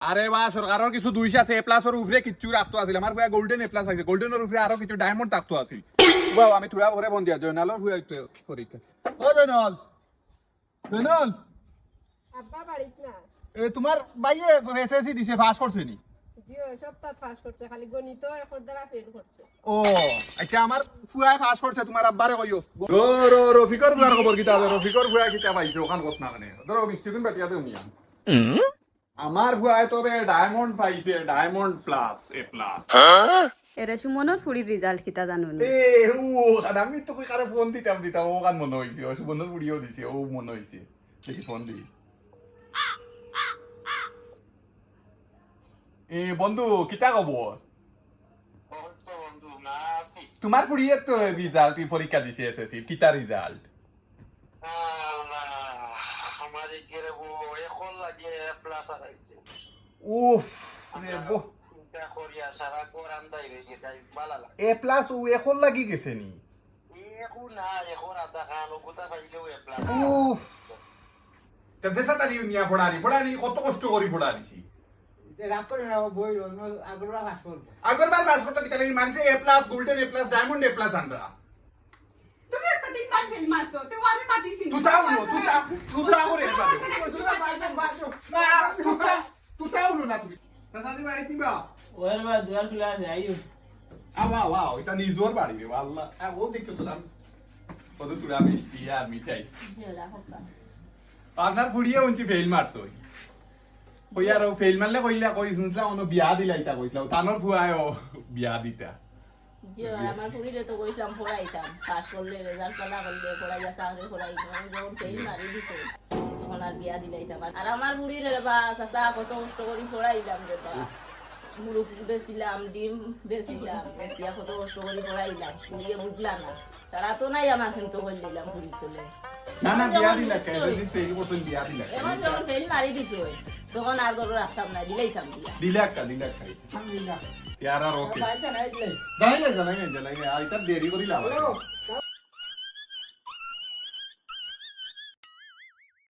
আরে বা সরকারের কিছু 200 আছে এ প্লাস এর উপরে কিছু রাখতো আছিল আমার পুরা গোল্ডেন এ প্লাস আছে গোল্ডেনের উপরে আরো কিছু ডায়মন্ড থাকতো আছিল বাও আমি থুড়া ভরে বন দিয়া জয়নালর পুরা একটু পরীক্ষা ও জয়নাল জয়নাল আব্বা বাড়িত না এ তোমার ভাইয়ে এসএসসি দিছে পাস করছে নি জিও সপ্তাহ পাস করছে খালি গণিত এখন দ্বারা ফেল করছে ও আচ্ছা আমার ফুয়ায় পাস করছে তোমার আব্বারে কইও রফিকর ফুয়ার খবর কিতা রফিকর ফুয়া কিতা পাইছে ওখান কথা না মানে ধরো মিষ্টিকুন বাটিয়া দেও মিয়া আমার ফুয়ায় তবে ডায়মন্ড পাইছে ডায়মন্ড প্লাস এ প্লাস এরে সুমনের ফুড়ির রেজাল্ট কিতা জানো নি এ ও আমি তো কই কারে ফোন দিতাম ও কান মনে হইছে ও সুবর্ণ ভিডিও দিছে ও মনে হইছে দেখি ফোন দি এ বন্ধু কিতা খবর তোমার ফুড়িয়ে তো রেজাল্ট পরীক্ষা দিছে এসএসসি কিতা রেজাল্ট উফ এ প্লাস ও এখন লাগি গেছে নি উফ যেসা তারি মিয়া ফোড়ানি কত কষ্ট করি ফোড়ানিছি আগরবার পাস করতে দিতে লাগি মানছে A plus golden A plus diamond A plus আনরা তুমি একটা তিনবার ফেল মারছো তো আমি পাতিছি তুতাও রে বাদে তুতাও না তুমি তাসাদি বাড়ি দিবা ওর বা দুয়ার খুলে আছে আইও ওয়াও এটা নিজর বাড়ি রে আল্লাহ ও দেখতেছিলাম কত তুরা মিষ্টি আর মিঠাই আপনার ফুড়িয়ে উঞ্চি ফেল মারছো কই আর ফেল মারলে কইলা কই শুনছিলাম অন্য বিয়া দিলাইতা কইছিলাম তানোর ফুয়ায় ও বিয়া দিতা জিও আমার ফুরিরে তো কইছিলাম পড়াইতাম পাস করলে রেজাল্ট পালা করলে পড়াইয়া চাকরি পড়াইতাম যখন ফেল মারি দিছে তখন আর বিয়া দিলাইতাম আর আমার ফুরিরে বা চাচা কত কষ্ট করি পড়াইলাম রে বা মুরুখ বেছিলাম ডিম বেছিলাম বেছিয়া কত কষ্ট করি পড়াইলাম ফুরিয়ে বুঝলাম না তারা তো নাই আমার কিন্তু বললিলাম ফুরি তোলে না বিয়া দিলা কে যদি তেই বছর বিয়া দিলা এমন যখন ফেল মারি দিছে তখন আর গরু রাখতাম না দিলাইতাম দিলা খাই ইয়ারা ওকে জানাই জানাই আইতা দেরি করি লাভ